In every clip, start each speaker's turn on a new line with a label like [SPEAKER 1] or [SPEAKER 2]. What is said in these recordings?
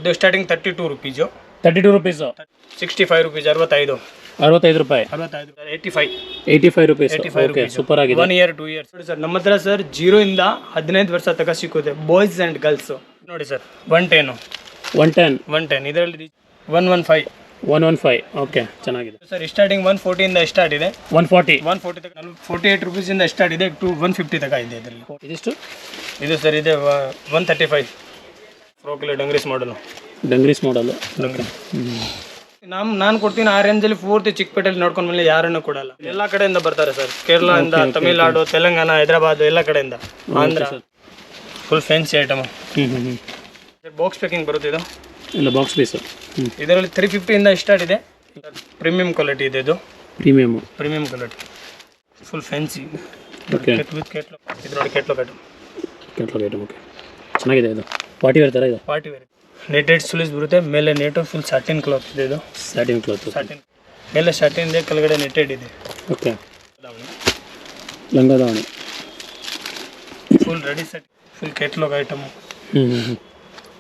[SPEAKER 1] ಇದು starting 32 rupees.
[SPEAKER 2] 32 rupees.
[SPEAKER 1] 65 rupees 65
[SPEAKER 2] ರೂಪಾಯಿ.
[SPEAKER 1] 85
[SPEAKER 2] rupees. Okay, super ಆಗಿದೆ.
[SPEAKER 1] 1 ಇಯರ್ 2 ಇಯರ್ಸ್ ಸರ್. ನಮ್ಮ ಹತ್ರ ಸರ್ 0 ಇಂದ 15 ವರ್ಷ ತನಕ ಸಿಕ್ಕುತ್ತೆ, ಬಾಯ್ಸ್ ಅಂಡ್ ಗರ್ಲ್ಸ್. ನೋಡಿ ಸರ್ 110 ಇದರಲ್ಲಿ 115.
[SPEAKER 2] ಓಕೆ, ಚೆನ್ನಾಗಿದೆ
[SPEAKER 1] ಸರ್. ಸ್ಟಾರ್ಟಿಂಗ್ 140 ಇಂದ ಸ್ಟಾರ್ಟ್ ಇದೆ.
[SPEAKER 2] 140
[SPEAKER 1] ತನಕ 48 ರುಪೀಸ್ ಇಂದ ಸ್ಟಾರ್ಟ್ ಇದೆ ಟು 150 ತನಕ ಇದೆ ಇದರಲ್ಲಿ.
[SPEAKER 2] ಇದಿಷ್ಟು?
[SPEAKER 1] ಇದು ಸರ್ ಇದೆ 135 ಫ್ರೋಕ್ಲೆ ಡಂಗ್ರೀಸ್ ಮಾಡಲು. ನಾನು ಕೊಡ್ತೀನಿ ಆ ರೇಂಜಲ್ಲಿ. ಪೂರ್ತಿ ಚಿಕ್ಕಪೇಟೆಯಲ್ಲಿ ನೋಡ್ಕೊಂಡ್ ಮೇಲೆ ಯಾರನ್ನು ಕೊಡಲ್ಲ. ಎಲ್ಲ ಕಡೆಯಿಂದ ಬರ್ತಾರೆ ಸರ್, ಕೇರಳದಿಂದ, ತಮಿಳ್ನಾಡು, ತೆಲಂಗಾಣ, ಹೈದರಾಬಾದ್, ಎಲ್ಲ ಕಡೆಯಿಂದ, Andhra. Full fancy item. Box packing ಬರುತ್ತೆ ಇದು.
[SPEAKER 2] ಇಲ್ಲ, ಬಾಕ್ಸ್ ಪೀಸ್.
[SPEAKER 1] ಇದರಲ್ಲಿ 350 ಇಂದ ಸ್ಟಾರ್ಟ್ ಇದೆ. ಪ್ರೀಮಿಯಂ ಕ್ವಾಲಿಟಿ ಇದೆ ಇದು. Premium quality full fancy.
[SPEAKER 2] Okay,
[SPEAKER 1] with catalogue. ಇದು ನೋಡಿ ಕೇಟ್ಲಾಗ್ ಐಟಮ್.
[SPEAKER 2] ಓಕೆ, ಚೆನ್ನಾಗಿದೆ. ಇದು ಪಾರ್ಟಿ ವೇರ್ ಥರ ಇದೆ.
[SPEAKER 1] ಪಾರ್ಟಿ ವೇರ್ ನೆಟೆಡ್ ಸ್ಲೀವ್ಸ್ ಬರುತ್ತೆ. ಮೇಲೆ ನೆಟು ಫುಲ್ ಸಾಟಿನ್ ಕ್ಲಾತ್ ಇದೆ. ಇದು ಸಾಟಿನ್ ಮೇಲೆ ಸಾಟಿನ್ ಇದೆ, ಕೆಳಗಡೆ ನೆಟೆಡ್ ಇದೆ.
[SPEAKER 2] ಓಕೆ, ಲಂಗ ದಾವಣಿ
[SPEAKER 1] full ready set. Full catalogue item.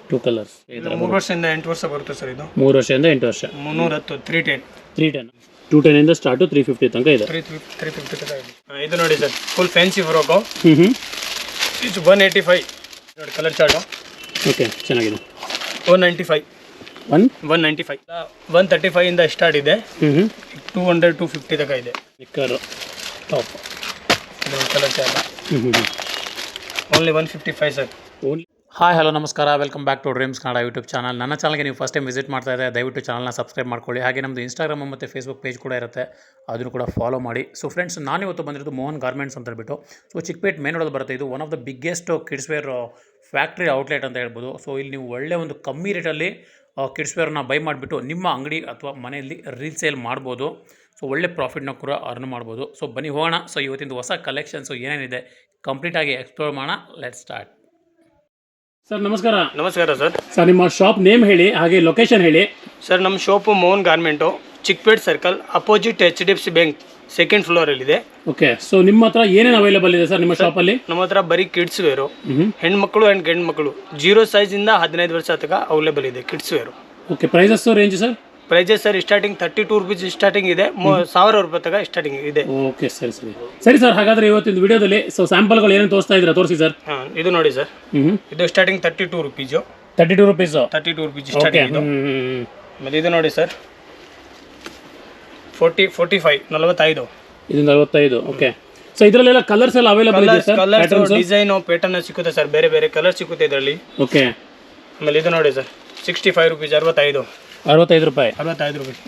[SPEAKER 2] 2 colours.
[SPEAKER 1] 3 ವರ್ಷದಿಂದ 8 ವರ್ಷ ಬರುತ್ತೆ ಸರ್ ಇದು.
[SPEAKER 2] 3 ವರ್ಷದಿಂದ 8 ವರ್ಷ.
[SPEAKER 1] 310 310
[SPEAKER 2] 210 ಇಂದ ಸ್ಟಾರ್ಟು 350 ತನಕ ಇದೆ.
[SPEAKER 1] 350 ತನಕ ಇದೆ. ಇದು ನೋಡಿ ಸರ್, ಫುಲ್ ಫ್ಯಾನ್ಸಿ ಫ್ರಾಕು. ಇದು 185 ನೋಡಿ, ಕಲರ್ ಚಾರ್ಟು.
[SPEAKER 2] ಓಕೆ, ಚೆನ್ನಾಗಿದೆ.
[SPEAKER 1] 195 135 ಇಂದ ಸ್ಟಾರ್ಟ್ ಇದೆ. 200 250 ತನಕ ಇದೆ.
[SPEAKER 2] Knicker top.
[SPEAKER 1] ಇದು colour chart. Only 155 sir.
[SPEAKER 2] Hi, hello, ನಮಸ್ಕಾರ. Welcome back to dreams Kannada YouTube channel. ನನ್ನ ಚಾನಲ್ಗೆ ನೀವು ಫಸ್ಟ್ ಟೈಮ್ ವಿಸಿಟ್ ಮಾಡ್ತಾ ಇದ್ದರೆ ದಯವಿಟ್ಟು ಚಾನಲ್ನ ಸಬ್ಸ್ಕ್ರೈಬ್ ಮಾಡ್ಕೊಳ್ಳಿ. ಹಾಗೆ ನಮ್ಮದು ಇನ್ಸ್ಟಾಗ್ರಾಮ್ ಮತ್ತು ಫೇಸ್ಬುಕ್ ಪೇಜ್ ಕೂಡ ಇರುತ್ತೆ, ಅದನ್ನು ಕೂಡ ಫಾಲೋ ಮಾಡಿ. ಸೊ ಫ್ರೆಂಡ್ಸ್, ನಾನಿವತ್ತು ಬಂದಿರೋದು ಮೋಹನ್ ಗಾರ್ಮೆಂಟ್ಸ್ ಅಂತ ಹೇಳ್ಬಿಟ್ಟು. ಸೊ ಚಿಕ್ಕಪೇಟೆ ಮೇನ್ ರೋಡಲ್ಲಿ ಬರುತ್ತೆ. ಇದು one of the biggest kids wear factory outlet ಅಂತ ಹೇಳ್ಬೋದು. ಸೊ ಇಲ್ಲಿ ನೀವು ಒಳ್ಳೆ ಒಂದು ಕಮ್ಮಿ ರೇಟಲ್ಲಿ ಕಿಡ್ಸ್ ವೇರ್ನ ಬೈ ಮಾಡಿಬಿಟ್ಟು ನಿಮ್ಮ ಅಂಗಡಿ ಅಥವಾ ಮನೆಯಲ್ಲಿ ರೀಸೇಲ್ ಮಾಡ್ಬೋದು. ಸೊ ಒಳ್ಳೆ ಪ್ರಾಫಿಟ್ನ ಕೂಡ ಅರ್ನ್ ಮಾಡ್ಬೋದು. ಸೊ ಬನ್ನಿ ಹೋಗೋಣ. ಸೊ ಇವತ್ತಿಂದು ಹೊಸ ಕಲೆಕ್ಷನ್ಸು ಏನೇನಿದೆ ಕಂಪ್ಲೀಟಾಗಿ ಎಕ್ಸ್ಪ್ಲೋರ್ ಮಾಡೋಣ. Let's start. ಸರ್ ನಮಸ್ಕಾರ.
[SPEAKER 1] ನಮಸ್ಕಾರ ಸರ್.
[SPEAKER 2] ಸರ್ ನಿಮ್ಮ ಶಾಪ್ ನೇಮ್ ಹೇಳಿ, ಹಾಗೆ ಲೊಕೇಶನ್ ಹೇಳಿ.
[SPEAKER 1] ಸರ್ ನಮ್ಮ shop Mohan garment, Chickpet circle, opposite HDFC bank, 2nd ಫ್ಲೋರಲ್ಲಿದೆ.
[SPEAKER 2] ಓಕೆ, ಸೊ ನಿಮ್ಮ ಹತ್ರ ಏನೇನು ಅವೈಲೇಬಲ್ ಇದೆ ಸರ್ ನಿಮ್ಮ ಶಾಪಲ್ಲಿ?
[SPEAKER 1] ನಮ್ಮ ಹತ್ರ ಬರೀ ಕಿಡ್ಸ್ ವೇರು, ಹೆಣ್ಮಕ್ಳು ಆ್ಯಂಡ್ ಗಂಡ್ಮಕ್ಳು 0 ಸೈಜಿಂದ 15 ವರ್ಷ ತನಕ ಅವೈಲೇಬಲ್ ಇದೆ kids wear.
[SPEAKER 2] Okay, prices range sir?
[SPEAKER 1] Prices sir starting 32 rupees starting ಇದೆ, 1000 ರೂಪಾಯಿ ತನಕ ಸ್ಟಾರ್ಟಿಂಗ್ ಇದೆ.
[SPEAKER 2] ಓಕೆ, ಸರಿ ಸರ್. ಹಾಗಾದ್ರೆ ಇವತ್ತಿನ ವಿಡಿಯೋದಲ್ಲಿ ಸೊ ಸ್ಯಾಂಪಲ್ಗಳು ಏನೇನು ತೋರಿಸ್ತಾ ಇದ್ದೀರಾ, ತೋರಿಸಿ ಸರ್.
[SPEAKER 1] ಇದು ನೋಡಿ ಸರ್, ಇದು ಸ್ಟಾರ್ಟಿಂಗ್ 32 ರುಪೀಸು.
[SPEAKER 2] 32 ರುಪೀಸ್
[SPEAKER 1] ಸ್ಟಾರ್ಟಿಂಗ್ ಇದು. ಆಮೇಲೆ ಇದು ನೋಡಿ ಸರ್ 45 45.
[SPEAKER 2] ಇದು 45. ಓಕೆ, ಸೊ ಇದರಲ್ಲೆಲ್ಲ ಕಲರ್ಸ್ ಎಲ್ಲ ಅವೈಲೇಬಲ್ ಇದೆ ಸರ್?
[SPEAKER 1] ಕಲರ್ಸ್, ಡಿಸೈನ್, ಪ್ಯಾಟರ್ನ್ ಸಿಗುತ್ತೆ ಸರ್, ಬೇರೆ ಬೇರೆ ಕಲರ್ ಸಿಗುತ್ತೆ ಇದರಲ್ಲಿ.
[SPEAKER 2] ಓಕೆ,
[SPEAKER 1] ಆಮೇಲೆ ಇದು ನೋಡಿ ಸರ್ 65 ರುಪೀಸ್ 65
[SPEAKER 2] ರೂಪಾಯಿ.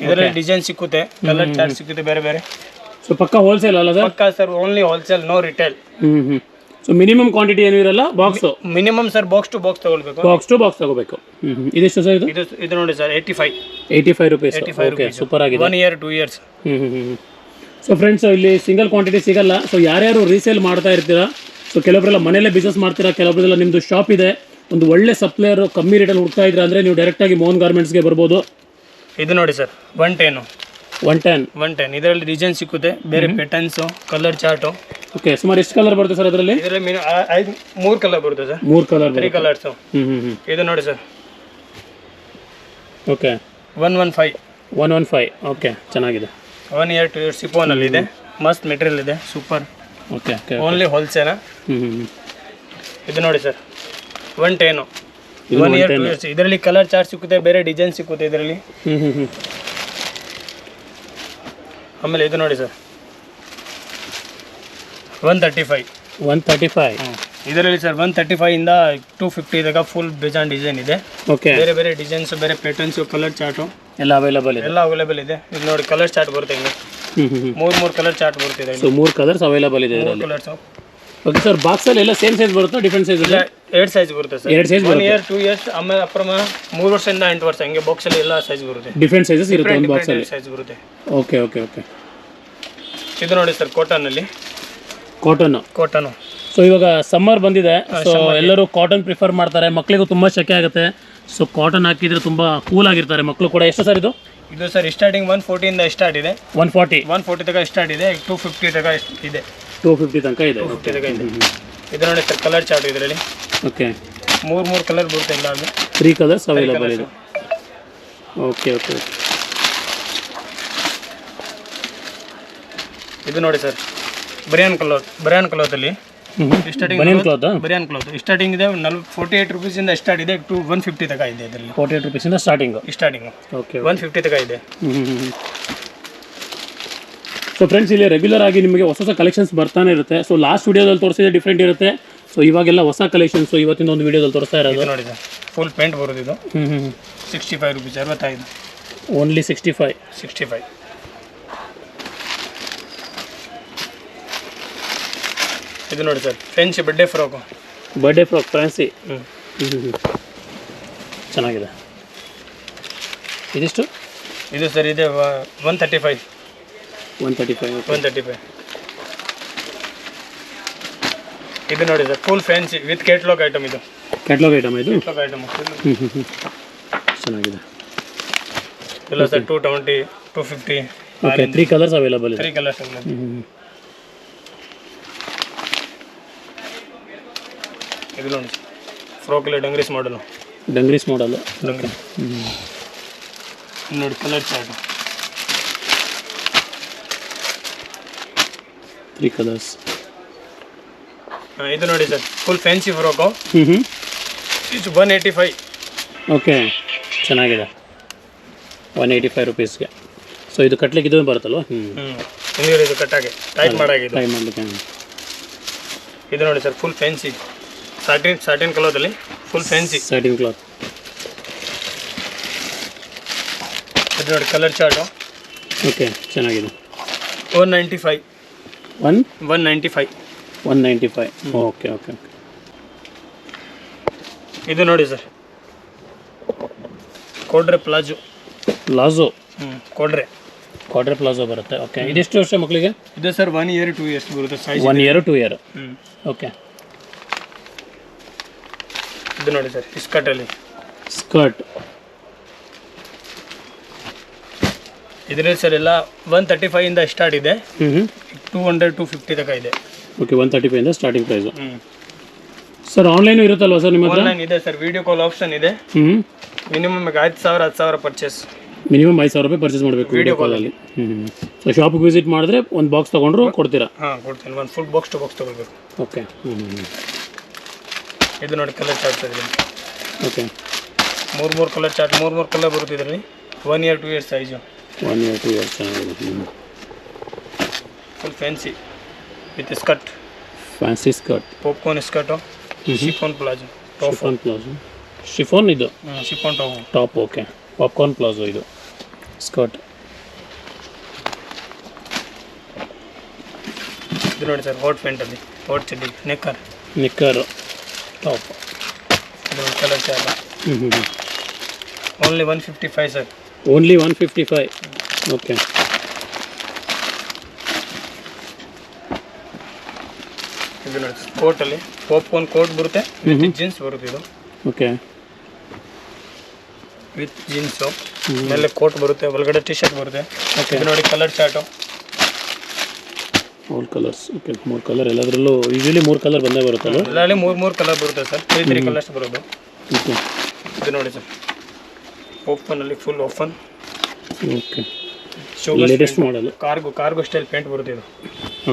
[SPEAKER 1] ಇದರಲ್ಲಿ ಡಿಸೈನ್ ಸಿಕ್ಕುತ್ತೆ, ಕಲರ್ ಚಾರ್ಟ್ ಸಿಕ್ಕುತ್ತೆ ಬೇರೆ ಬೇರೆ.
[SPEAKER 2] ಸೊ ಪಕ್ಕ ಹೋಲ್ಸೇಲ್ ಅಲ್ಲ ಸರ್?
[SPEAKER 1] ಪಕ್ಕ sir, only wholesale, no retail.
[SPEAKER 2] So minimum quantity ಏನು ಇರಲ್ಲ, box
[SPEAKER 1] minimum sir box two box ತಗೊಳ್ಬೇಕು.
[SPEAKER 2] ಬಾಕ್ಸ್ ಟು ಬಾಕ್ಸ್ ತಗೋಬೇಕು. ಇದೆಷ್ಟು ಸರ್?
[SPEAKER 1] ಇದು ನೋಡಿ ಸರ್
[SPEAKER 2] 85 ರುಪೀಸ್. ಓಕೆ, ಸೂಪರ್ ಆಗಿದೆ.
[SPEAKER 1] 1 ಇಯರ್ 2 ಇಯರ್ಸ್.
[SPEAKER 2] ಸೊ ಫ್ರೆಂಡ್ಸ್, ಇಲ್ಲಿ ಸಿಂಗಲ್ ಕ್ವಾಂಟಿಟಿ ಸಿಗಲ್ಲ. ಸೊ ಯಾರ್ಯಾರು ರೀಸೇಲ್ ಮಾಡ್ತಾ ಇರ್ತೀರಾ, ಸೊ ಕೆಲವೊಬ್ಬರೆಲ್ಲ ಮನೆಯಲ್ಲೇ ಬಿಸ್ನೆಸ್ ಮಾಡ್ತೀರಾ, ಕೆಲವೊಬ್ಬರೆಲ್ಲ ನಿಮ್ಮದು ಶಾಪ್ ಇದೆ, ಒಂದು ಒಳ್ಳೆ ಸಪ್ಲೈಯರ್ ಕಮ್ಮಿ ರೇಟಲ್ಲಿ ಹುಡ್ತಾ ಇದ್ರೆ ಅಂದರೆ ನೀವು ಡೈರೆಕ್ಟಾಗಿ ಮೋಹನ್ ಗಾರ್ಮೆಂಟ್ಸ್ಗೆ ಬರ್ಬೋದು. ಇದು ನೋಡಿ ಸರ್ 110.
[SPEAKER 1] ಇದರಲ್ಲಿ ಡಿಸೈನ್ ಸಿಕ್ಕುತ್ತೆ, ಬೇರೆ ಪ್ಯಾಟರ್ನ್ಸು, ಕಲರ್ ಚಾರ್ಟು.
[SPEAKER 2] ಓಕೆ, ಸುಮಾರು ಎಷ್ಟು ಕಲರ್ ಬರುತ್ತೆ ಸರ್ ಅದರಲ್ಲಿ?
[SPEAKER 1] ಇದರಲ್ಲಿ 3 ಕಲರ್ ಬರುತ್ತೆ ಸರ್.
[SPEAKER 2] 3 colour,
[SPEAKER 1] 3 colours. ಇದು ನೋಡಿ ಸರ್.
[SPEAKER 2] ಓಕೆ,
[SPEAKER 1] 115.
[SPEAKER 2] ಓಕೆ, ಚೆನ್ನಾಗಿದೆ.
[SPEAKER 1] 1 ಇಯರ್ 2 ಇಯರ್ಸ್ ಸಿಫೋನಲ್ಲಿ ಇದೆ, ಮಸ್ತ್ ಮೆಟೀರಿಯಲ್ ಇದೆ, ಸೂಪರ್.
[SPEAKER 2] Okay,
[SPEAKER 1] only wholesale. ಇದು ನೋಡಿ ಸರ್ 110. 1 year 2 years. ಇದರಲ್ಲಿ ಕಲರ್ ಚಾರ್ಟ್ ಸಿಕ್ಕುತ್ತೆ, ಬೇರೆ ಡಿಸೈನ್ ಸಿಕ್ಕುತ್ತೆ ಇದರಲ್ಲಿ. ಆಮೇಲೆ ಇದು ನೋಡಿ ಸರ್ 135. ಇದರಲ್ಲಿ ಸರ್ 135 ಇಂದ 250 ತನಕ ಫುಲ್ ಬೇಜಾನ್ ಡಿಸೈನ್ ಇದೆ.
[SPEAKER 2] ಓಕೆ,
[SPEAKER 1] ಬೇರೆ ಬೇರೆ ಡಿಸೈನ್ಸ್, ಬೇರೆ ಪ್ಯಾಟರ್ನ್ಸ್, ಕಲರ್ ಚಾರ್ಟು
[SPEAKER 2] ಎಲ್ಲ ಅವೈಲೇಬಲ್ ಇದೆ.
[SPEAKER 1] ಇದು ನೋಡಿ ಕಲರ್ ಚಾರ್ಟ್ ಬರುತ್ತೆ ಹಿಂಗೆ. 3 ಕಲರ್ ಚಾರ್ಟ್ ಬರುತ್ತೆ.
[SPEAKER 2] ಸೊ 3 ಕಲರ್ಸ್ ಅವೈಲೇಬಲ್ ಇದೆ ಇದರಲ್ಲಿ.
[SPEAKER 1] ಕಲರ್ಸ್.
[SPEAKER 2] ಓಕೆ ಸರ್, ಬಾಕ್ಸಲ್ಲಿ ಎಲ್ಲ ಸೇಮ್ ಸೈಜ್ ಬರುತ್ತಾ, ಡಿಫ್ರೆಂಟ್ ಸೈಜ್? ಇಲ್ಲ,
[SPEAKER 1] 2 ಸೈಜ್ ಬರುತ್ತೆ ಸರ್.
[SPEAKER 2] 2 size
[SPEAKER 1] 1 year 2 years. ಆಮೇಲೆ ಅಪ್ರಮ 3 ವರ್ಷದಿಂದ 8 ವರ್ಷ ಹಂಗೆ ಬಾಕ್ಸಲ್ಲಿ ಎಲ್ಲ ಸೈಜ್ ಬರುತ್ತೆ.
[SPEAKER 2] ಡಿಫ್ರೆಂಟ್ ಸೈಜಸ್ ಇರುತ್ತೆ ಒಂದು ಬಾಕ್ಸಲ್ಲಿ.
[SPEAKER 1] ಸೈಜ್ ಬರುತ್ತೆ.
[SPEAKER 2] ಓಕೆ.
[SPEAKER 1] ಇದು ನೋಡಿ ಸರ್ ಕಾಟನ್.
[SPEAKER 2] ಸೊ ಇವಾಗ ಸಮ್ಮರ್ ಬಂದಿದೆ, ಸೊ ಎಲ್ಲರೂ ಕಾಟನ್ ಪ್ರಿಫರ್ ಮಾಡ್ತಾರೆ. ಮಕ್ಕಳಿಗೂ ತುಂಬ ಶೆಕೆ ಆಗುತ್ತೆ, ಸೊ ಕಾಟನ್ ಹಾಕಿದ್ರೆ ತುಂಬ ಕೂಲ್ ಆಗಿರ್ತಾರೆ ಮಕ್ಕಳು ಕೂಡ. ಎಷ್ಟು ಸರ್ ಇದು?
[SPEAKER 1] ಇದು ಸರ್ ಸ್ಟಾರ್ಟಿಂಗ್ 140 ಇಂದ ಸ್ಟಾರ್ಟ್ ಇದೆ. 140 ತನಕ ಸ್ಟಾರ್ಟ್ ಇದೆ. 250 ತನಕ ಇದೆ.
[SPEAKER 2] 250 ತನಕ ಇದೆ.
[SPEAKER 1] ಇದು ನೋಡಿ ಸರ್ ಕಲರ್ ಚಾರ್ಟ್ ಇದರಲ್ಲಿ.
[SPEAKER 2] ಓಕೆ,
[SPEAKER 1] ಮೂರು ಕಲರ್ ಬರುತ್ತೆ ಇಲ್ಲ ಅದು
[SPEAKER 2] 3 ಕಲರ್ಸ್ ಅವೈಲೇಬಲ್ ಇದೆ. Okay okay okay.
[SPEAKER 1] ಇದು ನೋಡಿ ಸರ್ ಬರಿಯಾನ್ ಕ್ಲಾತಲ್ಲಿ starting
[SPEAKER 2] banian cloth
[SPEAKER 1] banian cloth starting ಇದೆ 48 ರೂಪೀಸಿಂದ ಸ್ಟಾರ್ಟ್ ಇದೆ ಟು 150 ತನಕ ಇದೆ ಇದರಲ್ಲಿ.
[SPEAKER 2] 48 ರೂಪೀಸಿಂದ ಸ್ಟಾರ್ಟಿಂಗು.
[SPEAKER 1] ಓಕೆ 150 ತನಕ ಇದೆ.
[SPEAKER 2] ಸೊ ಫ್ರೆಂಡ್ಸ್, ಇಲ್ಲಿ ರೆಗ್ಯುಲರ್ ಆಗಿ ನಿಮಗೆ ಹೊಸ ಕಲೆಕ್ಷನ್ಸ್ ಬರ್ತಾನೆ ಇರುತ್ತೆ. ಸೊ ಲಾಸ್ಟ್ ವಿಡಿಯೋದಲ್ಲಿ ತೋರಿಸಿದ್ರೆ ಡಿಫ್ರೆಂಟ್ ಇರುತ್ತೆ. ಸೊ ಇವಾಗೆಲ್ಲ ಹೊಸ ಕಲೆಕ್ಷನ್ಸ್ ಇವತ್ತಿನ ಒಂದು ವಿಡಿಯೋದಲ್ಲಿ ತೋರಿಸ್ತಾ ಇರೋದು.
[SPEAKER 1] ನೋಡಿ ಸರ್ ಫುಲ್ ಪೇಂಟ್ ಬರೋದು ಇದು 65 ರೂಪೀಸ್ 65
[SPEAKER 2] ಓನ್ಲಿ 65.
[SPEAKER 1] ಇದು ನೋಡಿ sir French birthday frock
[SPEAKER 2] fancy. ಚೆನ್ನಾಗಿದೆ. ಇದಿಷ್ಟು?
[SPEAKER 1] ಇದು ಸರ್ ಇದೆ 135. ಇದು ನೋಡಿ sir full fancy with catalogue item. ಇದು
[SPEAKER 2] ಕ್ಯಾಟ್ಲಾಗ್ ಐಟಮ್ ಚೆನ್ನಾಗಿದೆ.
[SPEAKER 1] ಇಲ್ಲ ಸರ್ 220 250.
[SPEAKER 2] ಓಕೆ 3 ಕಲರ್ಸ್ ಅವೈಲೇಬಲ್ ಇದೆ.
[SPEAKER 1] 3 ಕಲರ್ಸ್ ಇದು ನೋಡಿ ಫ್ರಾಕಲ್ಲಿ ಡಂಗ್ರೀಸ್ ಮಾಡಲು ನೋಡಿ ಕಲರ್ ಚಾರ್ಟ್
[SPEAKER 2] 3 ಕಲರ್ಸ್.
[SPEAKER 1] ಇದು ನೋಡಿ ಸರ್ ಫುಲ್ ಫ್ಯಾನ್ಸಿ ಫ್ರಾಕು ಇದು 185.
[SPEAKER 2] ಓಕೆ ಚೆನ್ನಾಗಿದೆ 185 ರೂಪೀಸ್ಗೆ. ಸೊ ಇದು ಕಟ್ಲಿಕ್ಕೆ ಇದು ಬರುತ್ತಲ್ವ?
[SPEAKER 1] ಇದು ಕಟ್ಟಾಗೆ ಟೈಟ್ ಮಾಡಾಗಿದೆ. ಇದು ನೋಡಿ ಸರ್ ಫುಲ್ ಫ್ಯಾನ್ಸಿ ಸಾಟಿನ್ ಕ್ಲಾತಲ್ಲಿ ಫುಲ್ ಫ್ಯಾನ್ಸಿ
[SPEAKER 2] ಸಾಟಿನ್ ಕ್ಲಾತ್.
[SPEAKER 1] ಇದು ನೋಡಿ ಕಲರ್ ಚಾರ್ಟು.
[SPEAKER 2] ಓಕೆ ಚೆನ್ನಾಗಿದೆ
[SPEAKER 1] 195. 195.
[SPEAKER 2] Okay okay.
[SPEAKER 1] ಇದು ನೋಡಿ ಸರ್ ಕೋಡ್ರೆ ಪ್ಲಾಜೋ ಕೋಡ್ರೆ
[SPEAKER 2] ಪ್ಲಾಜೋ ಬರುತ್ತೆ. ಓಕೆ ಇದೆಷ್ಟು ವರ್ಷ ಮಕ್ಕಳಿಗೆ?
[SPEAKER 1] ಇದು ಸರ್ 1 year 2 years ಬರುತ್ತೆ ಸೈಜ್.
[SPEAKER 2] 1 year 2 year. ಓಕೆ.
[SPEAKER 1] ಇದು ನೋಡಿ ಸರ್ ಸ್ಕರ್ಟ್ ಇದರಲ್ಲಿ ಸರ್ ಎಲ್ಲ 135 ಇಂದ ಸ್ಟಾರ್ಟ್ ಇದೆ 200 250 ತನಕ ಇದೆ.
[SPEAKER 2] ಓಕೆ 135 ಇಂದ ಸ್ಟಾರ್ಟಿಂಗ್ ಪ್ರೈಸ್. ಸರ್ ಆನ್ಲೈನ್ ಇರುತ್ತಲ್ವಾ ಸರ್ ನಿಮ್ಮ ಹತ್ರ?
[SPEAKER 1] ಆನ್ಲೈನ್ ಇದೆ ಸರ್, ವಿಡಿಯೋ ಕಾಲ್ ಆಪ್ಷನ್ ಇದೆ. Minimum 5,000 purchase.
[SPEAKER 2] ಮಿನಿಮಮ್ 5,000 ರೂಪಾಯಿ ಪರ್ಚೇಸ್ ಮಾಡಬೇಕು ವಿಡಿಯೋ ಕಾಲಲ್ಲಿ. ಸೊ ಶಾಪಿಗೆ ವಿಸಿಟ್ ಮಾಡಿದ್ರೆ ಒಂದು ಬಾಕ್ಸ್ ತೊಗೊಂಡ್ರು ಕೊಡ್ತೀರಾ?
[SPEAKER 1] ಕೊಡ್ತೀನಿ. ಒಂದು ಫುಲ್ ಬಾಕ್ಸ್ ತೊಗೊಳ್ಬೇಕು.
[SPEAKER 2] ಓಕೆ.
[SPEAKER 1] ಇದು ನೋಡಿ colour chart sir.
[SPEAKER 2] Okay
[SPEAKER 1] 3 colour chart 3 colour ಬರುತ್ತೆ ಇದರಲ್ಲಿ. 1 year 2 years size.
[SPEAKER 2] 1 year 2 years ಚೆನ್ನಾಗಿದೆ.
[SPEAKER 1] Full fancy with skirt.
[SPEAKER 2] Fancy skirt.
[SPEAKER 1] Popcorn skirt. Chiffon palazzo.
[SPEAKER 2] Chiffon ಇದು
[SPEAKER 1] chiffon
[SPEAKER 2] top. Okay popcorn palazzo ಇದು skirt.
[SPEAKER 1] ಇದು ನೋಡಿ ಸರ್ ಹಾಟ್ ಪ್ಯಾಂಟಲ್ಲಿ hot ಚಡ್ಡಿ knicker
[SPEAKER 2] top.
[SPEAKER 1] ಇದು colour chart. Only 155 sir.
[SPEAKER 2] Only 155. Okay.
[SPEAKER 1] ಇದು ನೋಡಿ ಕೋಟಲ್ಲಿ ಪಾಪ್ಕಾರ್ನ್ ಕೋಟ್ ಬರುತ್ತೆ ವಿತ್ ಜೀನ್ಸ್ ಬರುತ್ತೆ ಇದು.
[SPEAKER 2] ಓಕೆ
[SPEAKER 1] ವಿತ್ ಜೀನ್ಸು ಮೇಲೆ ಕೋಟ್ ಬರುತ್ತೆ, ಒಳಗಡೆ ಟಿ ಶರ್ಟ್ ಬರುತ್ತೆ. ಇದು ನೋಡಿ colour chart.
[SPEAKER 2] All colours. Okay 3 colour ಎಲ್ಲದರಲ್ಲೂ ಯೂಶಲಿ 3 ಕಲರ್ ಬಂದೇ ಬರುತ್ತಲ್ಲ?
[SPEAKER 1] ಎಲ್ಲರಲ್ಲಿ 3 ಕಲರ್ ಬರುತ್ತೆ ಸರ್. 3 ಕಲರ್ಸ್ ಬರೋದು.
[SPEAKER 2] ಓಕೆ
[SPEAKER 1] ಇದು ನೋಡಿ ಸರ್ ಓಪನಲ್ಲಿ full open.
[SPEAKER 2] Okay latest model
[SPEAKER 1] cargo style pant ಬರುತ್ತೆ ಇದು.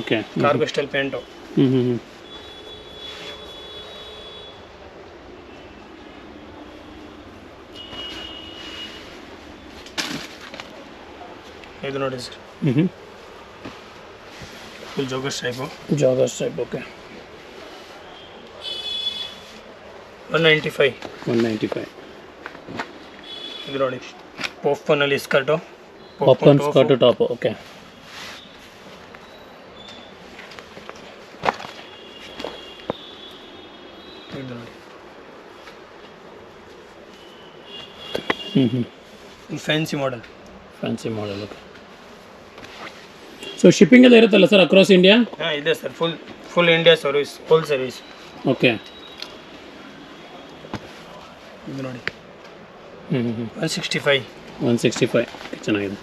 [SPEAKER 2] Okay
[SPEAKER 1] cargo style pant. ಇದು ನೋಡಿ sir full joggers type. Okay 195. ಇದು ನೋಡಿ ಪಾಪ್ಕಾರ್ನಲ್ಲಿ ಸ್ಕರ್ಟು.
[SPEAKER 2] Popcorn skirt top. ಓಕೆ
[SPEAKER 1] ಇದು ನೋಡಿ fancy model.
[SPEAKER 2] Okay. So shipping ಎಲ್ಲ ಇರುತ್ತಲ್ಲ ಸರ್ ಅಕ್ರಾಸ್ ಇಂಡಿಯಾ?
[SPEAKER 1] ಇದೆ sir full India service, full service.
[SPEAKER 2] Okay.
[SPEAKER 1] ಇದು ನೋಡಿ 165.
[SPEAKER 2] ಚೆನ್ನಾಗಿದೆ.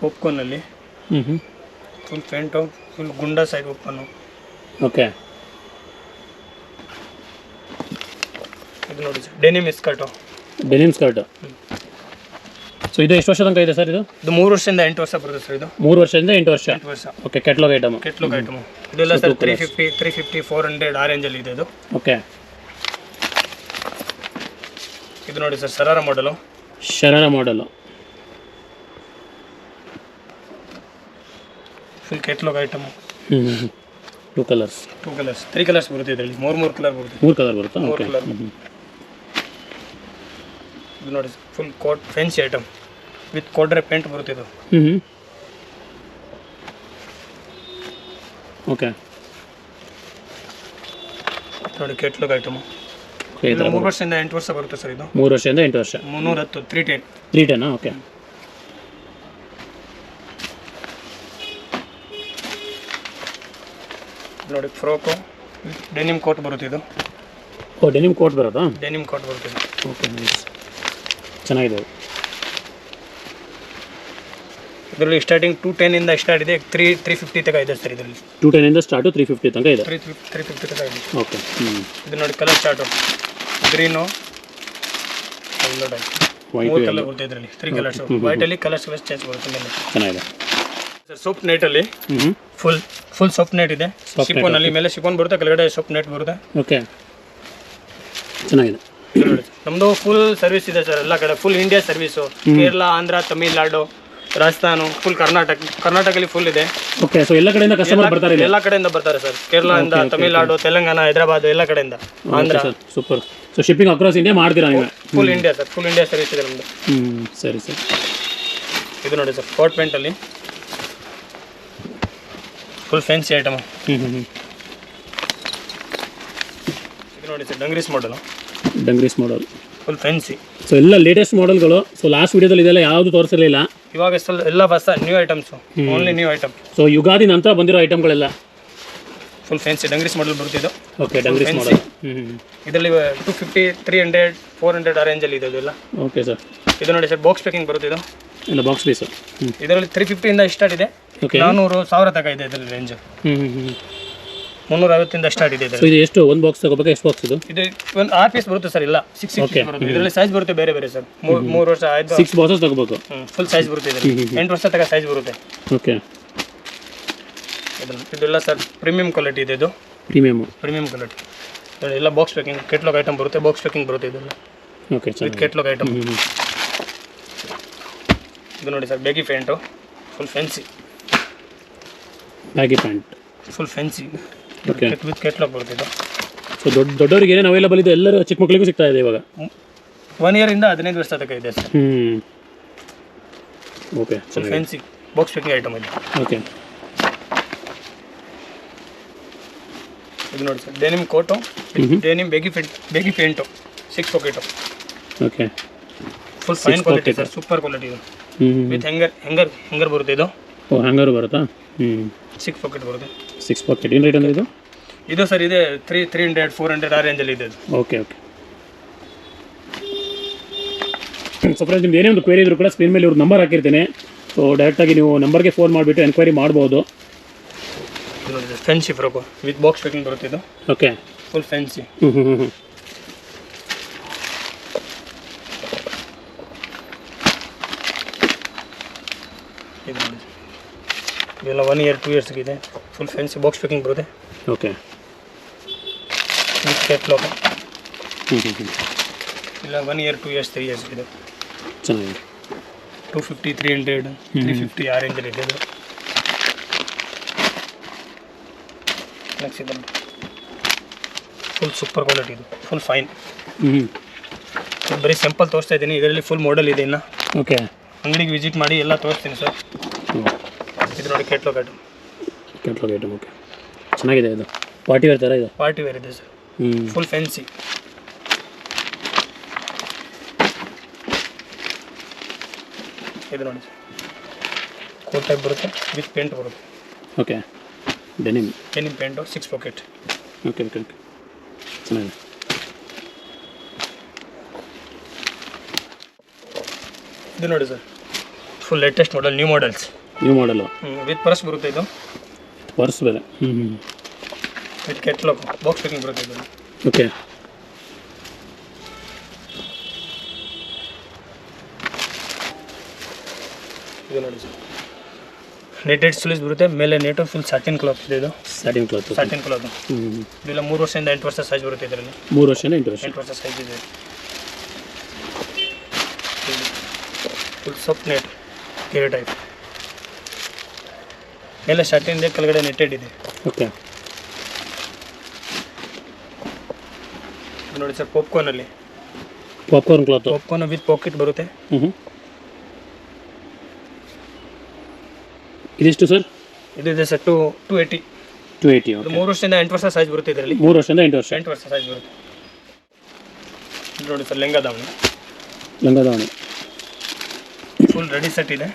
[SPEAKER 1] ಓಪ್ಕೋನಲ್ಲಿ
[SPEAKER 2] ಹ್ಞೂ
[SPEAKER 1] ಫುಲ್ ಫ್ರಂಟು ಫುಲ್ ಗುಂಡ ಸೈಡ್ ಓಪನ್ನು.
[SPEAKER 2] ಓಕೆ.
[SPEAKER 1] ಇದು ನೋಡಿ sir denim skirt.
[SPEAKER 2] Denim skirt. So ಇದು ಎಷ್ಟು ವರ್ಷ ತನಕ ಇದೆ ಸರ್?
[SPEAKER 1] ಇದು 3 ವರ್ಷದಿಂದ 8 ವರ್ಷ ಬರುತ್ತೆ ಸರ್. ಇದು
[SPEAKER 2] 3 ವರ್ಷದಿಂದ 8 ವರ್ಷ.
[SPEAKER 1] 8 ವರ್ಷ.
[SPEAKER 2] Okay. Catalogue item.
[SPEAKER 1] Catalogue item ಇದೆಲ್ಲ ಸರ್ 350 400 ಆ ರೇಂಜಲ್ಲಿ ಇದೆ ಇದು.
[SPEAKER 2] ಓಕೆ.
[SPEAKER 1] ಇದು ನೋಡಿ ಸರ್ ಶರಾರ ಮಾಡಲು.
[SPEAKER 2] ಶರಾರ ಮಾಡಲು.
[SPEAKER 1] Full catalogue item.
[SPEAKER 2] 2 colours.
[SPEAKER 1] 3 colours ಬರುತ್ತೆ ಇದರಲ್ಲಿ. 3 ಕಲರ್ ಬರುತ್ತೆ.
[SPEAKER 2] 3 ಕಲರ್ ಬರುತ್ತಾ?
[SPEAKER 1] 3
[SPEAKER 2] ಓಕೆ.
[SPEAKER 1] ಕಲರ್. ಇದು ನೋಡಿ full coat fancy item with ಕೋಡ್ರೆ ಪೇಂಟ್ ಬರುತ್ತೆ ಇದು.
[SPEAKER 2] ಓಕೆ.
[SPEAKER 1] ನೋಡಿ ಕೆಟ್ಲಾಗ್ ಐಟಮು. ಇದು 3 ವರ್ಷದಿಂದ 8 ವರ್ಷ ಬರುತ್ತೆ ಸರ್. ಇದು
[SPEAKER 2] 3 ವರ್ಷದಿಂದ 8 ವರ್ಷ.
[SPEAKER 1] 310 310.
[SPEAKER 2] 310. ಓಕೆ.
[SPEAKER 1] ನೋಡಿ ಫ್ರೋಕು ಡೆನಿಮ್ ಕೋಟ್ ಬರುತ್ತೆ ಇದು.
[SPEAKER 2] ಓ ಡೆನಿಮ್ ಕೋಟ್ ಬರುತ್ತಾ?
[SPEAKER 1] ಡೆನಿಮ್ ಕೋಟ್ ಬರುತ್ತೆ ಇದು.
[SPEAKER 2] ಓಕೆ. ಚೆನ್ನಾಗಿದೆ.
[SPEAKER 1] ಇದರಲ್ಲಿ ಸ್ಟಾರ್ಟಿಂಗ್ 210 ಇಂದ ಸ್ಟಾರ್ಟ್ ಇದೆ. 350 ತನಕ ಇದೆ ಸರ್ ಇದರಲ್ಲಿ.
[SPEAKER 2] 210 ಇಂದ ಸ್ಟಾರ್ಟು 350 ತನಕ ಇದೆ.
[SPEAKER 1] 350 ತನಕ ಇದೆ.
[SPEAKER 2] ಓಕೆ.
[SPEAKER 1] ಇದು ನೋಡಿ colour start green
[SPEAKER 2] white
[SPEAKER 1] 3 colour ಬರುತ್ತೆ ಇದರಲ್ಲಿ. 3 ಕಲರ್ಸ್ ವೈಟಲ್ಲಿ ಕಲರ್ಸ್ ಚೇಂಜ್ ಬರುತ್ತೆ ಮೇಲೆ.
[SPEAKER 2] ಚೆನ್ನಾಗಿದೆ
[SPEAKER 1] ಸರ್ ಸೋಪ್ ನೆಟಲ್ಲಿ ಫುಲ್ ಸೋಪ್ ನೆಟ್ ಇದೆ. ಶಿಫೋನಲ್ಲಿ ಮೇಲೆ ಶಿಫೋನ್ ಬರುತ್ತೆ, ಕೆಳಗಡೆ ಸೋಪ್ ನೆಟ್ ಬರುತ್ತೆ.
[SPEAKER 2] ಓಕೆ. ಚೆನ್ನಾಗಿದೆ.
[SPEAKER 1] ನಮ್ಮದು ಫುಲ್ ಸರ್ವಿಸ್ ಇದೆ ಸರ್ ಎಲ್ಲ ಕಡೆ. Full India service. Kerala, Andhra, Tamil Nadu, Rajasthan, full ಕರ್ನಾಟಕದಲ್ಲಿ ಫುಲ್ ಇದೆ.
[SPEAKER 2] ಓಕೆ. ಸೊ ಎಲ್ಲ ಕಡೆಯಿಂದ ಕಸ್ಟಮರ್ ಬರ್ತಾರೆ?
[SPEAKER 1] ಎಲ್ಲ ಕಡೆಯಿಂದ ಬರ್ತಾರೆ ಸರ್. ಕೇರಳದಿಂದ, ತಮಿಳ್ನಾಡು, ತೆಲಂಗಾಣ, ಹೈದರಾಬಾದ್ ಎಲ್ಲ ಕಡೆಯಿಂದ, Andhra.
[SPEAKER 2] Super. So shipping across India ಮಾಡ್ತೀರಾ ನೀವು?
[SPEAKER 1] Full India sir. Full India service ಇದೆ ನಮ್ಮದು.
[SPEAKER 2] ಸರಿ ಸರ್.
[SPEAKER 1] ಇದು ನೋಡಿ ಸರ್ ಕೋಟ್ ಪ್ಯಾಂಟಲ್ಲಿ ಫುಲ್ ಫ್ಯಾನ್ಸಿ ಐಟಮು. ಇದು ನೋಡಿ sir dungarees model.
[SPEAKER 2] Dungarees model
[SPEAKER 1] full fancy.
[SPEAKER 2] So ಎಲ್ಲ ಲೇಟೆಸ್ಟ್ ಮಾಡೆಲ್ಗಳು. ಸೊ ಲಾಸ್ಟ್ ವಿಡಿಯೋದಲ್ಲಿ ಇದೆಲ್ಲ ಯಾವುದು ತೋರಿಸಿರಲಿಲ್ಲ.
[SPEAKER 1] ಇವಾಗ ಎಲ್ಲ ಹೊಸ new items. Only new item.
[SPEAKER 2] So Yugadi ನಂತರ ಬಂದಿರೋ ಐಟಮ್ಗಳೆಲ್ಲ
[SPEAKER 1] ಫುಲ್ ಫ್ಯಾನ್ಸಿ ಡಂಗ್ರೀಸ್ ಮಾಡಲ್ ಬರುತ್ತೆ ಇದು.
[SPEAKER 2] ಓಕೆ. ಡಂಗ್ರೀಸ್ ಮಾಡಲ್.
[SPEAKER 1] ಇದರಲ್ಲಿ 250 300 400 ಆ ರೇಂಜಲ್ಲಿ ಇದೆ ಇದೆಲ್ಲ.
[SPEAKER 2] Okay sir.
[SPEAKER 1] ಇದು ನೋಡಿ ಸರ್ ಬಾಕ್ಸ್ ಪ್ಯಾಕಿಂಗ್ ಬರುತ್ತೆ ಇದು.
[SPEAKER 2] ಇಲ್ಲ ಬಾಕ್ಸ್ ಪೀಸು.
[SPEAKER 1] ಇದರಲ್ಲಿ 350 ಇಂದ ಸ್ಟಾರ್ಟ್ ಇದೆ. 400 1000 ತನಕ ಇದೆ ಇದರಲ್ಲಿ ರೇಂಜ್. 350 ಇಂದ ಸ್ಟಾರ್ಟ್ ಇದೆ.
[SPEAKER 2] ಸೊ ಇದು ಎಷ್ಟು ಒಂದು ಬಾಕ್ಸ್ ತಗೋಬೇಕು? ಎಷ್ಟು ಬಾಕ್ಸ್ ಇದು?
[SPEAKER 1] ಇದು ಒಂದು 6 ಪೀಸ್ ಬರುತ್ತೆ ಸರ್. ಇಲ್ಲ 6 ಬರುತ್ತೆ. ಇದರಲ್ಲಿ ಸೈಜ್ ಬರುತ್ತೆ ಬೇರೆ ಬೇರೆ ಸರ್. 3 ವರ್ಷ ಆಯ್ತು
[SPEAKER 2] 6 ಬಾಕ್ಸಸ್ ತಗೋಬೇಕು.
[SPEAKER 1] ಫುಲ್ ಸೈಜ್ ಬರುತ್ತೆ ಇದರಲ್ಲಿ. 8 ವರ್ಷ ತನಕ ಸೈಜ್ ಬರುತ್ತೆ.
[SPEAKER 2] ಓಕೆ.
[SPEAKER 1] ಇದೆಲ್ಲ ಸರ್ ಪ್ರೀಮಿಯಂ ಕ್ವಾಲಿಟಿ ಇದೆ. ಇದು ಪ್ರೀಮಿಯಂ ಕ್ವಾಲಿಟಿ. ಎಲ್ಲ ಬಾಕ್ಸ್ ಪ್ಯಾಕಿಂಗ್ ಕೆಟ್ಲಾಗ್ ಐಟಮ್ ಬರುತ್ತೆ. ಬಾಕ್ಸ್ ಪ್ಯಾಕಿಂಗ್ ಬರುತ್ತೆ ಇದೆಲ್ಲ.
[SPEAKER 2] ಓಕೆ.
[SPEAKER 1] With catalogue item. ಇದು ನೋಡಿ sir baggy pant full fancy.
[SPEAKER 2] Baggy pant
[SPEAKER 1] full fancy.
[SPEAKER 2] Okay.
[SPEAKER 1] With catalogue ಬರುತ್ತೆ ಇದು.
[SPEAKER 2] ಸೊ ದೊಡ್ಡವರಿಗೆ ಏನೇನು ಅವೈಲೇಬಲ್ ಇದೆ ಎಲ್ಲರೂ ಚಿಕ್ಕ ಮಕ್ಕಳಿಗೂ ಸಿಗ್ತಾ ಇದೆ ಇವಾಗ.
[SPEAKER 1] 1 ಇಯರ್ ಇಂದ 15 ವರ್ಷ ತನಕ ಇದೆ sir.
[SPEAKER 2] Okay.
[SPEAKER 1] Full fancy box packing item ಇದೆ.
[SPEAKER 2] ಓಕೆ.
[SPEAKER 1] ಇದು ನೋಡಿ sir denim coat, denim baggy pant 6 pocket.
[SPEAKER 2] Okay.
[SPEAKER 1] Full fine quality sir. Super quality ಇದು. ವಿತ್ ಹೆಂಗರ್ ಬರುತ್ತೆ ಇದು.
[SPEAKER 2] ಓ ಹ್ಯಾಂಗರು ಬರುತ್ತಾ?
[SPEAKER 1] 6 ಪಾಕೆಟ್ ಬರುತ್ತೆ.
[SPEAKER 2] 6 ಪಾಕೆಟ್. ಏನು ರೇಟ್ ಅಂದರೆ ಇದು?
[SPEAKER 1] ಇದು ಸರ್ ಇದೆ 300 400 ಆ ರೇಂಜಲ್ಲಿ ಇದೆ.
[SPEAKER 2] ಓಕೆ. ಓಕೆ. ಸೊ ಫ್ರೆಂಡ್ಸ್ ನಿಮ್ದು ಏನೇ ಒಂದು ಕ್ವೇರಿ ಇದ್ರೂ ಕೂಡ ಸ್ಕ್ರೀನ್ ಮೇಲೆ ಇವ್ರ ನಂಬರ್ ಹಾಕಿರ್ತೀನಿ. ಸೊ ಡೈರೆಕ್ಟಾಗಿ ನೀವು ನಂಬರ್ಗೆ ಫೋನ್ ಮಾಡಿಬಿಟ್ಟು ಎನ್ಕ್ವೈರಿ ಮಾಡ್ಬೋದು.
[SPEAKER 1] Fancy frock with box packing ಬರುತ್ತೆ ಇದು.
[SPEAKER 2] ಓಕೆ.
[SPEAKER 1] Full fancy. ಇದೆಲ್ಲ 1 ಇಯರ್ 2 ಇಯರ್ಸ್ಗೆ ಇದೆ. ಫುಲ್ ಫ್ಯಾನ್ಸಿ ಬಾಕ್ಸ್ ಪ್ಯಾಕಿಂಗ್ ಬರುತ್ತೆ.
[SPEAKER 2] ಓಕೆ.
[SPEAKER 1] With catalogue. ಇಲ್ಲ 1 ಇಯರ್ 2 ಇಯರ್ಸ್ 3 ಇಯರ್ಸ್ ಇದೆ.
[SPEAKER 2] ಚೆನ್ನಾಗಿದೆ.
[SPEAKER 1] 250 300 350 ಆ ರೇಂಜಲ್ಲಿ ಇದೆ ಇದು. ನೆಕ್ಸ್ಟ್ ಇದೆ ಫುಲ್ ಸೂಪರ್ ಕ್ವಾಲಿಟಿ ಇದು. Full fine. ಬರೀ ಸಿಂಪಲ್ ತೋರಿಸ್ತಾ ಇದ್ದೀನಿ. ಇದರಲ್ಲಿ ಫುಲ್ ಮಾಡೆಲ್ ಇದೆ ಇನ್ನು.
[SPEAKER 2] ಓಕೆ.
[SPEAKER 1] ಅಂಗಡಿಗೆ ವಿಸಿಟ್ ಮಾಡಿ ಎಲ್ಲ ತೋರಿಸ್ತೀನಿ ಸರ್. ಇದು ನೋಡಿ ಕೆಟ್ಲಾಗ್ ಐಟಮ್.
[SPEAKER 2] ಓಕೆ. ಚೆನ್ನಾಗಿದೆ ಇದು. ಪಾರ್ಟಿ ವೇರ್ ಥರ ಇದೆ.
[SPEAKER 1] ಪಾರ್ಟಿ ವೇರ್ ಇದೆ ಸರ್. Full fancy. ಇದು ನೋಡಿ ಕೋಟ್ ಟೈಪ್ ಬರುತ್ತೆ ವಿತ್ ಪೇಂಟ್ ಬರುತ್ತೆ.
[SPEAKER 2] Okay. Denim
[SPEAKER 1] pant 6 pocket.
[SPEAKER 2] Okay. ಚೆನ್ನಾಗಿದೆ.
[SPEAKER 1] ಇದು ನೋಡಿ sir full latest model, new models.
[SPEAKER 2] New model
[SPEAKER 1] with purse ಬರುತ್ತೆ ಇದು,
[SPEAKER 2] ಪರ್ಸ್ ಬೇರೆ.
[SPEAKER 1] ವಿತ್ ಕೆಟ್ಲಾಕ್ ಬಾಕ್ಸ್ ಪ್ಯಾಕಿಂಗ್ ಬರುತ್ತೆ ಇದು.
[SPEAKER 2] ಓಕೆ.
[SPEAKER 1] ಇದು ನೋಡಿ ಸರ್, ನೆಟೆಡ್ ಸ್ಲೀವ್ಸ್ ಬರುತ್ತೆ, ಮೇಲೆ ನೆಟು ಫುಲ್ ಸಾಟಿನ್ ಕ್ಲಾತ್ ಇದೆ. ಇದು
[SPEAKER 2] ಸ್ಟಾರ್ಟಿಂಗ್ ಕ್ಲಾತ್.
[SPEAKER 1] Satin cloth. ಇದೆಲ್ಲ 3 ವರ್ಷದಿಂದ 8 ವರ್ಷ ಸೈಜ್ ಬರುತ್ತೆ ಇದರಲ್ಲಿ.
[SPEAKER 2] 3 ವರ್ಷದಿಂದ 8 ವರ್ಷ.
[SPEAKER 1] 8 ವರ್ಷ ಸೈಜ್ ಇದೆ. Full soft net care type, ಮೇಲೆ ಸಾಟಿನ್ ಇದೆ, ಕೆಳಗಡೆ ನೆಟೆಡ್ ಇದೆ.
[SPEAKER 2] ಓಕೆ.
[SPEAKER 1] ನೋಡಿ ಸರ್, ಪಾಪ್ಕಾರ್ನಲ್ಲಿ
[SPEAKER 2] popcorn cloth.
[SPEAKER 1] Popcorn with pocket ಬರುತ್ತೆ.
[SPEAKER 2] ಇದಿಷ್ಟು ಸರ್?
[SPEAKER 1] ಇದು ಇದೆ ಸರ್ 280.
[SPEAKER 2] 280.
[SPEAKER 1] ಇದು 3 ವರ್ಷದಿಂದ 8 ವರ್ಷ ಸೈಜ್ ಬರುತ್ತೆ ಇದರಲ್ಲಿ.
[SPEAKER 2] 3 ವರ್ಷದಿಂದ 8 ವರ್ಷ.
[SPEAKER 1] 8 ವರ್ಷ ಸೈಜ್ ಬರುತ್ತೆ. ಇದು ನೋಡಿ ಸರ್, ಲೆಂಗ ದಾವಣಿ.
[SPEAKER 2] ಲಂಗ ದಾವಣಿ
[SPEAKER 1] ಫುಲ್ ರೆಡಿ ಸೆಟ್ ಇದೆ.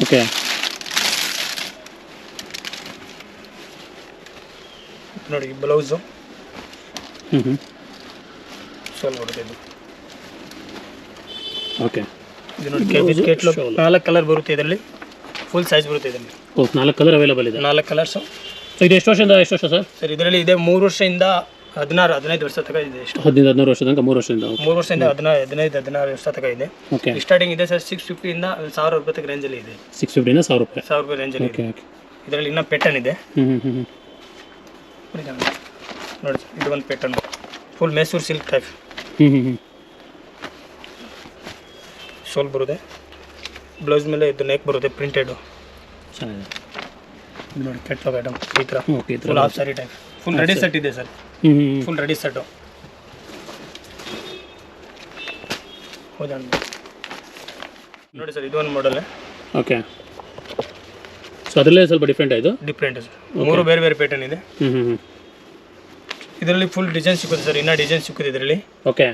[SPEAKER 2] ಓಕೆ.
[SPEAKER 1] ನೋಡಿ ಬ್ಲೌಸು ಸೋಲ್ ಬರುತ್ತೆ ಇದು.
[SPEAKER 2] ಓಕೆ.
[SPEAKER 1] ಇದು ನೋಡಿ ಕೇಟ್ಲಾಗ್ 4 ಕಲರ್ ಬರುತ್ತೆ ಇದರಲ್ಲಿ, ಫುಲ್ ಸೈಜ್ ಬರುತ್ತೆ ಇದರಲ್ಲಿ.
[SPEAKER 2] 4 ಕಲರ್ ಅವೈಲೇಬಲ್ ಇದೆ.
[SPEAKER 1] 4 ಕಲರ್ಸು.
[SPEAKER 2] ಸೊ ಇದು ಎಷ್ಟು ವರ್ಷದಿಂದ ಎಷ್ಟು ವರ್ಷ ಸರ್?
[SPEAKER 1] ಸರ್ ಇದರಲ್ಲಿ ಇದೆ 3 ವರ್ಷದಿಂದ 16-15 ವರ್ಷ ತನಕ ಇದೆ. ಎಷ್ಟು?
[SPEAKER 2] 15-16 ವರ್ಷ ತನಕ. 3 ವರ್ಷದಿಂದ
[SPEAKER 1] 3 ವರ್ಷದಿಂದ 15-16 ವರ್ಷ ತನಕ ಇದೆ.
[SPEAKER 2] ಓಕೆ.
[SPEAKER 1] ಸ್ಟಾರ್ಟಿಂಗ್ ಇದೆ ಸರ್ 650 ಇಂದ 1000 ರೂಪಾಯಿ ತನಕ ರೇಂಜಲ್ಲಿ ಇದೆ.
[SPEAKER 2] 650 ಇಂದ 1000 ರೂಪಾಯಿ.
[SPEAKER 1] 1000 ರೂಪಾಯಿ ರೇಂಜಲ್ಲಿ ಇದೆ.
[SPEAKER 2] ಓಕೆ.
[SPEAKER 1] ಇದರಲ್ಲಿ ಇನ್ನೂ ಪೆಟರ್ನ್ ಇದೆ. ನೋಡಿ ಇದು ಒಂದು ಪೆಟರ್ನ್, ಫುಲ್ ಮೈಸೂರು ಸಿಲ್ಕ್ ಟೈಪ್. ಸೋಲ್ ಬರುತ್ತೆ, ಬ್ಲೌಸ್ ಮೇಲೆ ಇದು ನೆಕ್ ಬರುತ್ತೆ ಪ್ರಿಂಟೆಡು.
[SPEAKER 2] ಚೆನ್ನಾಗಿದೆ.
[SPEAKER 1] ಇದು ನೋಡಿ ಕೆಟ್ಲಾಗ್ ಐಟಮ್ ಈ ಥರ
[SPEAKER 2] ಓಕೆ.
[SPEAKER 1] ಫುಲ್ ಹಾಫ್ ಸಾರಿ ಟೈಪ್, ಫುಲ್ ರೆಡಿ ಸೆಟ್ ಇದೆ ಸರ್. Full ready set. ಹೌದಾ ನೋಡಿ ಸರ್, ಇದು ಒಂದು ಮಾಡಲ್.
[SPEAKER 2] ಓಕೆ. ಸೊ ಅದರಲ್ಲೇ ಸ್ವಲ್ಪ ಡಿಫ್ರೆಂಟ್ ಆಯಿತು.
[SPEAKER 1] ಡಿಫ್ರೆಂಟ್ ಸರ್, 3 ಬೇರೆ ಬೇರೆ ಪ್ಯಾಟರ್ನ್ ಇದೆ. ಇದರಲ್ಲಿ ಫುಲ್ ಡಿಸೈನ್ ಸಿಗುತ್ತೆ ಸರ್, ಇನ್ನೂ ಡಿಸೈನ್ ಸಿಗುತ್ತೆ ಇದರಲ್ಲಿ.
[SPEAKER 2] ಓಕೆ.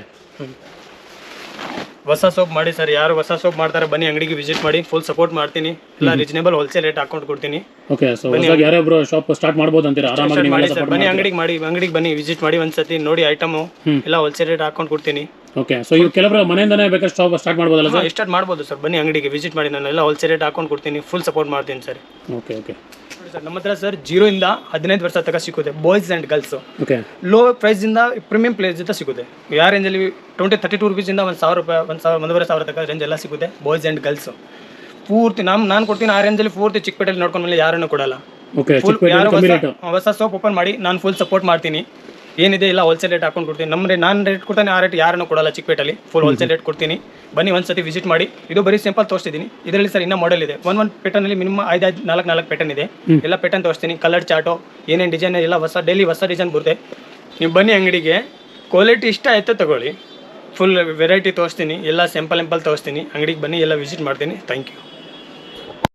[SPEAKER 1] ಹೊಸ ಸೋಪ್ ಮಾಡಿ ಸರ್, ಯಾರು ಹೊಸ ಸೋಪ್ ಮಾಡ್ತಾರೆ ಬನ್ನಿ ಅಂಗಡಿಗೆ ವಿಸಿಟ್ ಮಾಡಿ, ಫುಲ್ ಸಪೋರ್ಟ್ ಮಾಡ್ತೀನಿ. ಎಲ್ಲ ರೀಸನೇಬಲ್ ಹೋಲ್ಸೇಲ್ ರೇಟ್ ಅಕೌಂಟ್ ಕೊಡ್ತೀನಿ.
[SPEAKER 2] ಓಕೆ. ಸೊ ಯಾರೊಬ್ರು ಶಾಪ್ ಸ್ಟಾರ್ಟ್ ಮಾಡ್ಬೋದು ಅಂತೀರಾ? ಆರಾಮಾಗಿ
[SPEAKER 1] ಮಾಡಿ ಸರ್, ಬನ್ನಿ ಅಂಗಡಿಗೆ ಬನ್ನಿ ವಿಸಿಟ್ ಮಾಡಿ, ಒಂದ್ಸತಿ ನೋಡಿ ಐಟಮು ಎಲ್ಲ ಹೋಲ್ಸೇಲ್ ರೇಟ್ ಅಕೌಂಟ್ ಕೊಡ್ತೀನಿ.
[SPEAKER 2] ಓಕೆ. ಸೊ ಇವು ಕೆಲವರು ಮನೆಯಿಂದನೇ ಬೇಕಾದ್ರೆ ಶಾಪ್ ಸ್ಟಾರ್ಟ್ ಮಾಡ್ಬೋದಲ್ಲ ಸರ್?
[SPEAKER 1] ಸ್ಟಾರ್ಟ್ ಮಾಡ್ಬೋದು ಸರ್, ಬನ್ನಿ ಅಂಗಡಿಗೆ ವಿಸಿಟ್ ಮಾಡಿ, ನಾನು ಎಲ್ಲ ಹೋಲ್ಸೇಲ್ ರೇಟ್ ಅಕೌಂಟ್ ಕೊಡ್ತೀನಿ, ಫುಲ್ ಸಪೋರ್ಟ್ ಮಾಡ್ತೀನಿ ಸರ್.
[SPEAKER 2] ಓಕೆ. ಓಕೆ.
[SPEAKER 1] ನೋಡಿ ಸರ್, ನಮ್ಮ ಹತ್ರ ಸರ್ 0 ಇಂದ 15 ವರ್ಷ ತನಕ ಸಿಗುತ್ತೆ, boys and girls.
[SPEAKER 2] Okay.
[SPEAKER 1] Low ಪ್ರೈಸಿಂದ ಪ್ರೀಮಿಯಂ ಪ್ರೈಸ್ ಜೊತೆ ಸಿಗುತ್ತೆ. ಯಾವ ರೇಂಜಲ್ಲಿ 32 ರುಪೀಸಿಂದ 1000 ರೂಪಾಯಿ, 1,500 ತನಕ ರೇಂಜ್ ಎಲ್ಲ ಸಿಗುತ್ತೆ, ಬಾಯ್ಸ್ ಆ್ಯಂಡ್ ಗರ್ಲ್ಸ್. ಪೂರ್ತಿ ನಾನು ಕೊಡ್ತೀನಿ ಆ ರೇಂಜಲ್ಲಿ, ಪೂರ್ತಿ ಚಿಕ್ಕಪೇಟೆಯಲ್ಲಿ ನೋಡ್ಕೊಂಡ ಮೇಲೆ ಯಾರನ್ನು ಕೊಡಲ್ಲ.
[SPEAKER 2] ಓಕೆ.
[SPEAKER 1] ಫುಲ್ ಯಾರು ಹೊಸ ಸೋಪ್ ಓಪನ್ ಮಾಡಿ ನಾನು ಫುಲ್ ಸಪೋರ್ಟ್ ಮಾಡ್ತೀನಿ. ಏನಿದೆ ಇಲ್ಲ ಹೋಲ್ಸೇಲ್ ರೇಟ್ ಹಾಕೊಂಡು ಕೊಡ್ತೀನಿ. ನಮ್ಮ ನಾನು ರೇಟ್ ಕೊಡ್ತಾನೆ, ಆ ರೇಟ್ ಯಾರನ್ನು ಕೊಡಲ್ಲ ಚಿಕ್ಕಪೇಟೆಯಲ್ಲಿ, ಫುಲ್ ಹೋಲ್ಸೇಲ್ ರೇಟ್ ಕೊಡ್ತೀನಿ. ಬನ್ನಿ ಒಂದ್ಸತಿ ವಿಸಿಟ್ ಮಾಡಿ. ಇದು ಬರೀ ಸಿಂಪಲ್ ತೋರಿಸ್ತಿದ್ದೀನಿ. ಇದರಲ್ಲಿ ಸರ್ ಇನ್ನೂ ಮಾಡೆಲ್ ಇದೆ. ಒಂದು ಪೆಟರ್ನಲ್ಲಿ ಮಿನಿಮಮ್ 4 ಪೆಟರ್ನ್ ಇದೆ. ಎಲ್ಲ ಪೆಟರ್ನ್ ತೋರಿಸ್ತೀನಿ, ಕಲರ್ ಚಾರ್ಟು ಏನೇನು ಡಿಸೈನ್ ಎಲ್ಲ ಡೈಲಿ ಹೊಸ ಡಿಸೈನ್ ಬರುತ್ತೆ. ನೀವು ಬನ್ನಿ ಅಂಗಡಿಗೆ, ಕ್ವಾಲಿಟಿ ಇಷ್ಟ ಆಯ್ತು ತಗೊಳ್ಳಿ. ಫುಲ್ ವೆರೈಟಿ ತೋರಿಸ್ತೀನಿ, ಎಲ್ಲ ಸಿಂಪಲ್ ತೋರಿಸ್ತೀನಿ. ಅಂಗಡಿಗೆ ಬನ್ನಿ, ಎಲ್ಲ ವಿಸಿಟ್ ಮಾಡ್ತೀನಿ. Thank you.